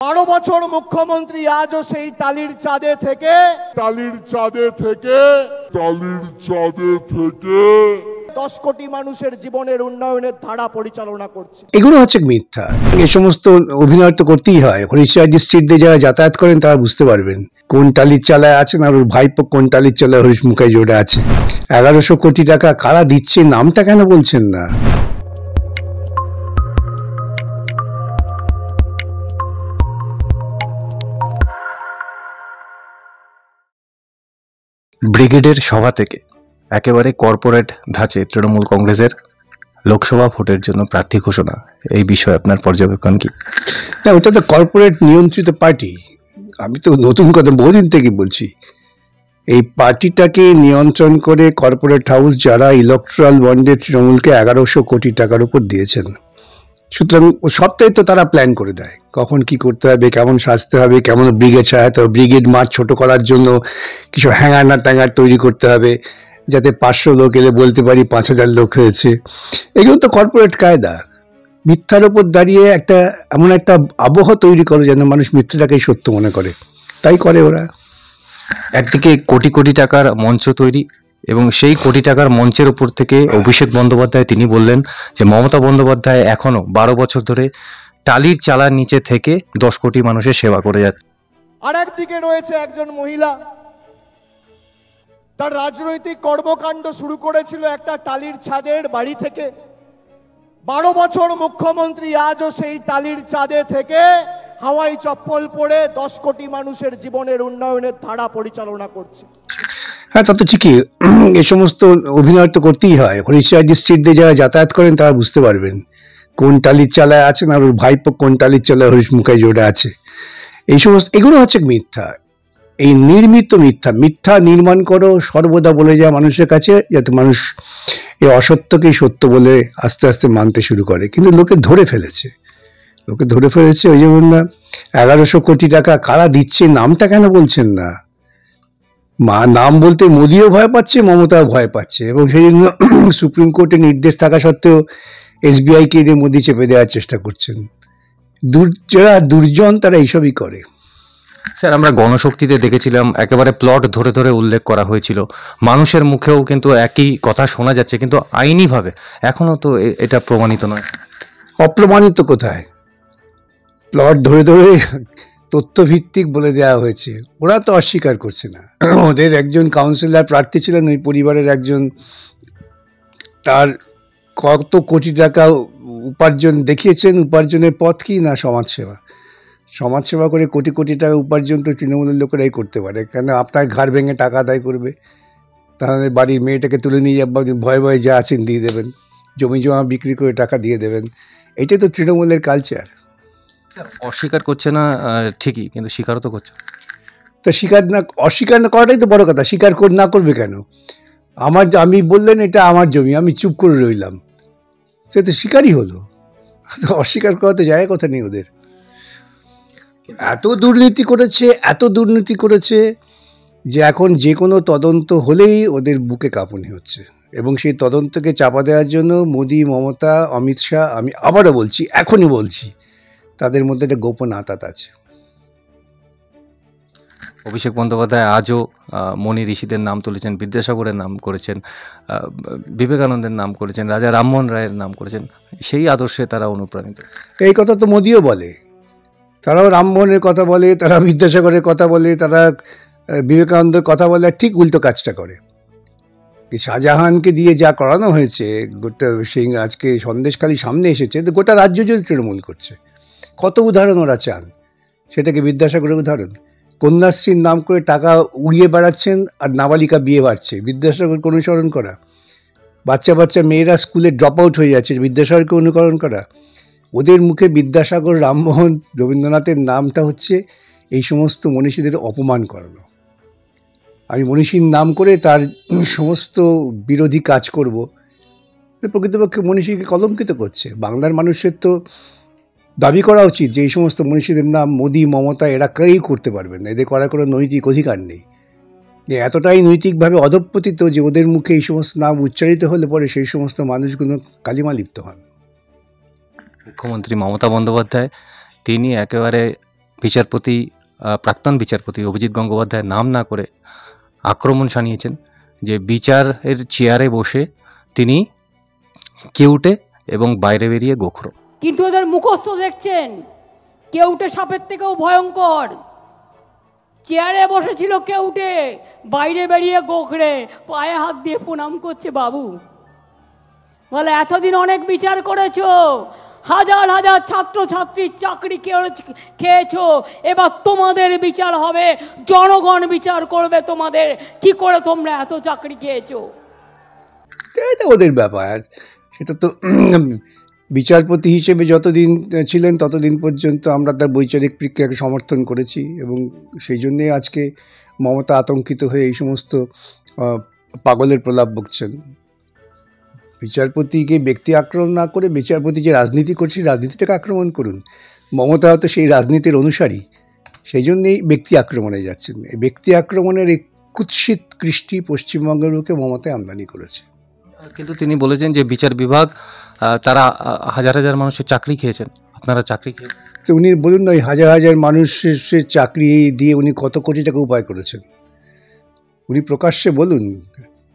12 বছর মুখ্যমন্ত্রী আজও সেই টালির চাঁদে থেকে 10 কোটি মানুষের জীবনের উন্নয়নের ধারা পরিচালনা করছে। এগুলো হচ্ছে মিথ্যা। এই সমস্ত অভিনয় তো করতেই হয়। হরিশাহী স্ট্রিট দিয়ে যারা যাতায়াত করেন তারা বুঝতে পারবেন কোন টালির চালায় আছেন আর ওর ভাইপো কোন টালির চালায় হরিশ মুখার্জি জোড়া আছে। 1100 কোটি টাকা কারা দিচ্ছে নামটা কেন বলছেন না? ব্রিগেডের সভা থেকে একেবারে কর্পোরেট ধাঁচে তৃণমূল কংগ্রেসের লোকসভা ভোটের জন্য প্রার্থী ঘোষণা, এই বিষয়ে আপনার পর্যবেক্ষণ কি? না, ওটা তো কর্পোরেট নিয়ন্ত্রিত পার্টি। আমি তো নতুন কথা বহুদিন থেকে বলছি, এই পার্টিটাকে নিয়ন্ত্রণ করে কর্পোরেট হাউস যারা ইলেকট্রাল বন্ডে তৃণমূলকে 1100 কোটি টাকার উপর দিয়েছেন, সুতরাং সবটাই তো তারা প্ল্যান করে দেয় কখন কি করতে হবে, কেমন সাজতে হবে, কেমন ব্রিগেড সাজাতে হবে। ব্রিগেড মাঠ ছোট করার জন্য কিছু হ্যাঙ্গার না ট্যাঙ্গার তৈরি করতে হবে যাতে 500 লোক এলে বলতে পারি 5000 লোক হয়েছে। এগুলো তো কর্পোরেট কায়দা। মিথ্যার ওপর দাঁড়িয়ে এমন একটা আবহ তৈরি করে যেন মানুষ মিথ্যাটাকেই সত্য মনে করে, তাই করে ওরা। একদিকে কোটি কোটি টাকার মঞ্চ তৈরি, এবং সেই কোটি টাকার মঞ্চের উপর থেকে অভিষেক বন্দ্যোপাধ্যায় তিনি বললেন যে মমতা বন্দ্যোপাধ্যায় এখনো 12 বছর ধরে টালির চালার নিচে থেকে 10 কোটি মানুষের সেবা করে যাচ্ছে। আর একদিকে রয়েছে একজন মহিলা, তার রাজনৈতিক কর্মকাণ্ড শুরু করেছিল একটা টালির ছাদের বাড়ি থেকে। 12 বছর মুখ্যমন্ত্রী আজও সেই টালির চাঁদে থেকে হাওয়াই চপ্পল পরে 10 কোটি মানুষের জীবনের উন্নয়নের ধারা পরিচালনা করছে। হ্যাঁ, তা তো ঠিকই। এই সমস্ত অভিনয় তো করতেই হয়। হরিশাহী স্ট্রিট দিয়ে যারা যাতায়াত করেন তারা বুঝতে পারবেন কোন টালির চালায় আছেন আর ওর ভাইপো কোন টালির চালায় হরিশ মুখার্জি জোড়া আছে। এই সমস্ত এগুলো হচ্ছে মিথ্যা, এই নির্মিত মিথ্যা। মিথ্যা নির্মাণ করো সর্বদা বলে যায় মানুষের কাছে, যাতে মানুষ এই অসত্যকেই সত্য বলে আস্তে আস্তে মানতে শুরু করে। কিন্তু লোকে ধরে ফেলেছে ওই যেমন না 1100 কোটি টাকা কারা দিচ্ছে নামটা কেন বলছেন না? নাম বলতে মোদিও ভয় পাচ্ছে, মমতাও ভয় পাচ্ছে, এবং সেই জন্য সুপ্রিম কোর্টের নির্দেশ থাকা সত্ত্বেও SBI-কে দিয়ে মোদি চেপে দেওয়ার চেষ্টা করছেন। যারা দুর্জন তারা এইসবই করে। স্যার, আমরা গণশক্তিতে দেখেছিলাম একেবারে প্লট ধরে ধরে উল্লেখ করা হয়েছিল, মানুষের মুখেও কিন্তু একই কথা শোনা যাচ্ছে, কিন্তু আইনিভাবে এখনো তো এটা প্রমাণিত নয়। অপ্রমাণিত কোথায়? প্লট ধরে ধরে তথ্যভিত্তিক বলে দেওয়া হয়েছে, ওরা তো অস্বীকার করছে না। ওদের একজন কাউন্সিলর প্রার্থী ছিলেন ওই পরিবারের একজন, তার কত কোটি টাকা উপার্জন দেখিয়েছেন। উপার্জনের পথ কি না সমাজসেবা করে কোটি কোটি টাকা উপার্জন তো তৃণমূলের লোকেরাই করতে পারে। কেন আপনার ঘাড় ভেঙে টাকা আদায় করবে? তাহলে বাড়ির মেয়েটাকে তুলে নিয়ে ভয়ে ভয়ে যা আছেন দিয়ে দেবেন, জমি জমা বিক্রি করে টাকা দিয়ে দেবেন। এটাই তো তৃণমূলের কালচার। অস্বীকার করছে না ঠিকই, কিন্তু স্বীকারও তো করছে। তা অস্বীকার না করাটাই তো বড় কথা। স্বীকার না করবে কেন? আমি বললেন এটা আমার জমি, আমি চুপ করে রইলাম, সে তো স্বীকারই হলো। অস্বীকার করাতে জায়গা কথা নেই ওদের। এত দুর্নীতি করেছে যে এখন যে কোনো তদন্ত হলেই ওদের বুকে কাঁপুনি হচ্ছে, এবং সেই তদন্তকে চাপা দেওয়ার জন্য মোদি, মমতা, অমিত শাহ, আমি আবারও বলছি, এখনই বলছি, তাদের মধ্যে একটা গোপন আঁতাত আছে। অভিষেক বন্দ্যোপাধ্যায় আজও মণি ঋষিদের নাম তুলেছেন, বিদ্যাসাগরের নাম করেছেন, বিবেকানন্দের নাম করেছেন, রাজা রামমোহন রায়ের নাম করেছেন। সেই আদর্শে তারা অনুপ্রাণিত। এই কথা তো মোদিও বলে। তারাও রামমোহনের কথা বলে, তারা বিদ্যাসাগরের কথা বলে, তারা বিবেকানন্দের কথা বলে, ঠিক উল্টো কাজটা করে। শাহজাহানকে দিয়ে যা করানো হয়েছে, গোটা সেই আজকে সন্দেশখালি সামনে এসেছে, গোটা রাজ্য জুড়ে তৃণমূল করছে। কত উদাহরণ ওরা চান, সেটাকে বিদ্যাসাগরের উদাহরণ। কন্যাশ্রীর নাম করে টাকা উড়িয়ে বেড়াচ্ছেন আর নাবালিকা বিয়ে বাড়ছে, বিদ্যাসাগরকে অনুসরণ করা। বাচ্চা মেয়েরা স্কুলে ড্রপ আউট হয়ে যাচ্ছে, বিদ্যাসাগরকে অনুকরণ করা। ওদের মুখে বিদ্যাসাগর, রামমোহন, রবীন্দ্রনাথের নামটা হচ্ছে এই সমস্ত মনীষীদের অপমান করানো। আমি মনীষীর নাম করে তার সমস্ত বিরোধী কাজ করব, প্রকৃতপক্ষে মনীষীকে কলঙ্কিত করছে। বাংলার মানুষের তো দাবি করা উচিত যে এই সমস্ত মনীষীদের নাম মোদি, মমতা এরা কেউই করতে পারবেন না, এদের করার কোনো নৈতিক অধিকার নেই। এতটাই নৈতিকভাবে অধঃপতিত যে ওদের মুখে এই সমস্ত নাম উচ্চারিত হলে পরে সেই সমস্ত মানুষগুলো কালিমা লিপ্ত হন। মুখ্যমন্ত্রী মমতা বন্দ্যোপাধ্যায় তিনি একেবারে বিচারপতি প্রাক্তন বিচারপতি অভিজিৎ গঙ্গোপাধ্যায়ের নাম না করে আক্রমণ শানিয়েছেন যে বিচারের চেয়ারে বসে তিনি কেউটে এবং বাইরে বেরিয়ে গোখরো। কিন্তু ওদের মুখস্থ দেখছেন কেউটে সাপের থেকেও ভয়ঙ্কর। চেয়ারে বসেছিল কেউটে, বাইরে বেরিয়ে গোখরে, পায়ে হাত দিয়ে প্রণাম করছে বাবু। বলে এতদিন অনেক বিচার করেছো, হাজার হাজার ছাত্রছাত্রীর চাকরি খেয়েছো, এবার তোমাদের বিচার হবে, জনগণ বিচার করবে তোমাদের, কি করে তোমরা এত চাকরি খেয়েছো। এটা ওদের ব্যাপার, সেটা তো বিচারপতি হিসেবে যতদিন ছিলেন ততদিন পর্যন্ত আমরা তার বৈচারিক প্রক্রিয়াকে সমর্থন করেছি এবং সেই জন্যে আজকে মমতা আতঙ্কিত হয়ে এই সমস্ত পাগলের প্রলাপ বকছেন। বিচারপতিকে ব্যক্তি আক্রমণ না করে বিচারপতি যে রাজনীতি করছে রাজনীতিটাকে আক্রমণ করুন। মমতা হয়তো সেই রাজনীতির অনুসারী, সেই জন্যেই ব্যক্তি আক্রমণে যাচ্ছেন। এই ব্যক্তি আক্রমণের এই কুৎসিত কৃষ্টি পশ্চিমবঙ্গের লোকে মমতায় আমদানি করেছে। কিন্তু তিনি বলেছেন যে বিচার বিভাগ তারা হাজার হাজার মানুষের চাকরি খেয়েছেন, আপনারা চাকরি খেয়েছেন। তো উনি বলুন না, ওই হাজার হাজার মানুষের চাকরি দিয়ে উনি কত কোটি টাকা উপায় করেছেন। উনি প্রকাশ্যে বলুন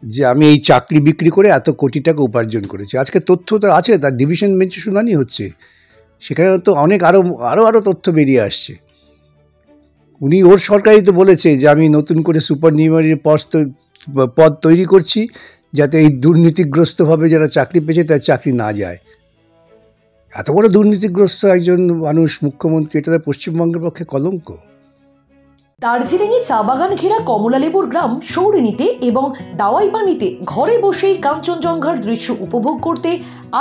যে আমি এই চাকরি বিক্রি করে এত কোটি টাকা উপার্জন করেছি। আজকে তথ্য তো আছে, তার ডিভিশন বেঞ্চে শুনানি হচ্ছে, সেখানে তো অনেক আরও তথ্য বেরিয়ে আসছে। উনি ওর সরকারই তো বলেছে যে আমি নতুন করে সুপার নিউমারির পদ তৈরি করছি যাতে এই দুর্নীতিগ্রস্তভাবে যারা চাকরি পেয়েছে তার চাকরি না যায়। এত বড় দুর্নীতিগ্রস্ত একজন মানুষ মুখ্যমন্ত্রী, এটা পশ্চিমবঙ্গের পক্ষে কলঙ্ক। দার্জিলিংয়ে চা বাগান ঘেরা কমলালেবুর গ্রাম সৌরিনীতে এবং দাওয়াইপানিতে ঘরে বসেই কাঞ্চনজঙ্ঘার দৃশ্য উপভোগ করতে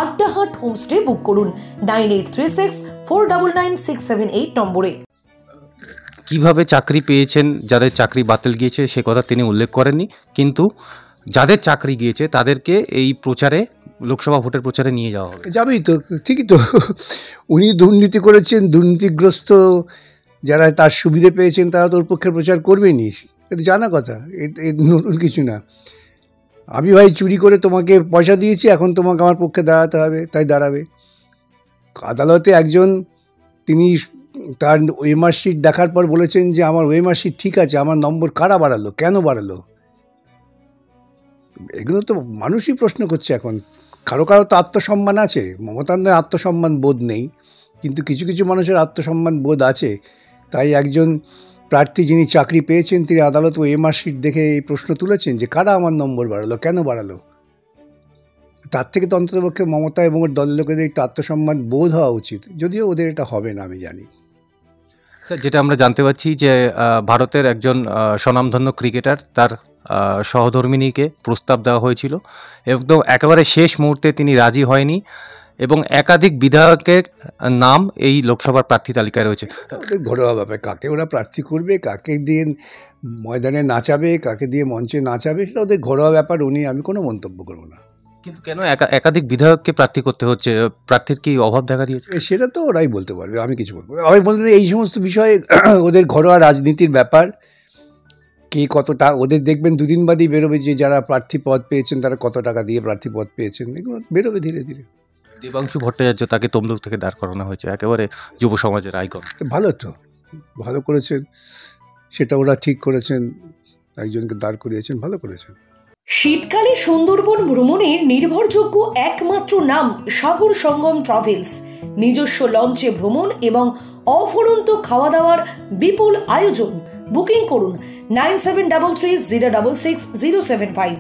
আড্ডাহাট হোমস্টে বুক করুন 9836499678 নম্বরে। কিভাবে চাকরি পেয়েছেন, যাদের চাকরি বাতিল গিয়েছে সে কথা তিনি উল্লেখ করেননি, কিন্তু যাদের চাকরি গিয়েছে তাদেরকে এই প্রচারে, লোকসভা ভোটের প্রচারে নিয়ে যাওয়া হবে। যাবেই তো, ঠিকই তো। উনি দুর্নীতি করেছেন, দুর্নীতিগ্রস্ত যারা তার সুবিধে পেয়েছেন তারা তোর পক্ষে প্রচার করবেনি, এটা জানা কথা, নতুন কিছু না। আমি ভাই চুরি করে তোমাকে পয়সা দিয়েছি, এখন তোমাকে আমার পক্ষে দাঁড়াতে হবে, তাই দাঁড়াবে। আদালতে একজন তিনি তার ওএমআর শিট দেখার পর বলেছেন যে আমার ওএমআর শিট ঠিক আছে, আমার নম্বর কারা বাড়ালো, কেন বাড়ালো? এগুলো তো মানুষই প্রশ্ন করছে এখন। কারো কারো তো আত্মসম্মান আছে, মমতার আত্মসম্মান বোধ নেই, কিন্তু কিছু কিছু মানুষের আত্মসম্মান বোধ আছে। তাই একজন প্রার্থী যিনি চাকরি পেয়েছেন তিনি আদালত ওএমআর শিট দেখে এই প্রশ্ন তুলেছেন যে কারা আমার নম্বর বাড়ালো, কেন বাড়ালো। তার থেকে তো অন্ততপক্ষে মমতা এবং ওর দলের লোকেদের একটু আত্মসম্মান বোধ হওয়া উচিত, যদিও ওদের এটা হবে না আমি জানি। স্যার, যেটা আমরা জানতে পারছি যে ভারতের একজন স্বনামধন্য ক্রিকেটার, তার সহধর্মিণীকে প্রস্তাব দেওয়া হয়েছিল, একদম একেবারে শেষ মুহূর্তে তিনি রাজি হয়নি এবং একাধিক বিধায়কের নাম এই লোকসভার প্রার্থী তালিকায় রয়েছে। ওদের ঘরোয়া ব্যাপার, কাকে ওরা প্রার্থী করবে, কাকে দিয়ে ময়দানে নাচাবে, কাকে দিয়ে মঞ্চে নাচাবে, সেটা ওদের ঘরোয়া ব্যাপার, আমি কোনো মন্তব্য করবো না। কিন্তু কেন একাধিক বিধায়ককে প্রার্থী করতে হচ্ছে? প্রার্থীর কি অভাব দেখা দিয়েছে? সেটা তো ওরাই বলতে পারবে, আমি কিছু বলবো না। আমি বলতে এই সমস্ত বিষয়ে ওদের ঘরোয়া রাজনীতির ব্যাপার, কে কতটা, ওদের দেখবেন দুদিন বাদই বেরোবে যে যারা প্রার্থী পদ পেয়েছেন তারা কত টাকা দিয়ে প্রার্থী পদ পেয়েছেন, এগুলো বেরোবে ধীরে ধীরে। দেবাংশু ভট্টাচার্য, তাকে তমলুক থেকে দাঁড় করানো হয়েছে, একেবারে যুব সমাজের আইকন। ভালো তো, ভালো করেছেন, সেটা ওরা ঠিক করেছেন, একজনকে দাঁড় করিয়েছেন, ভালো করেছেন। শীতকালে সুন্দরবন ভ্রমণের নির্ভরযোগ্য একমাত্র নাম সাগর সঙ্গম ট্রাভেলস। নিজস্ব লঞ্চে ভ্রমণ এবং অফুরন্ত খাওয়া দাওয়ার বিপুল আয়োজন। বুকিং করুন 9733066075।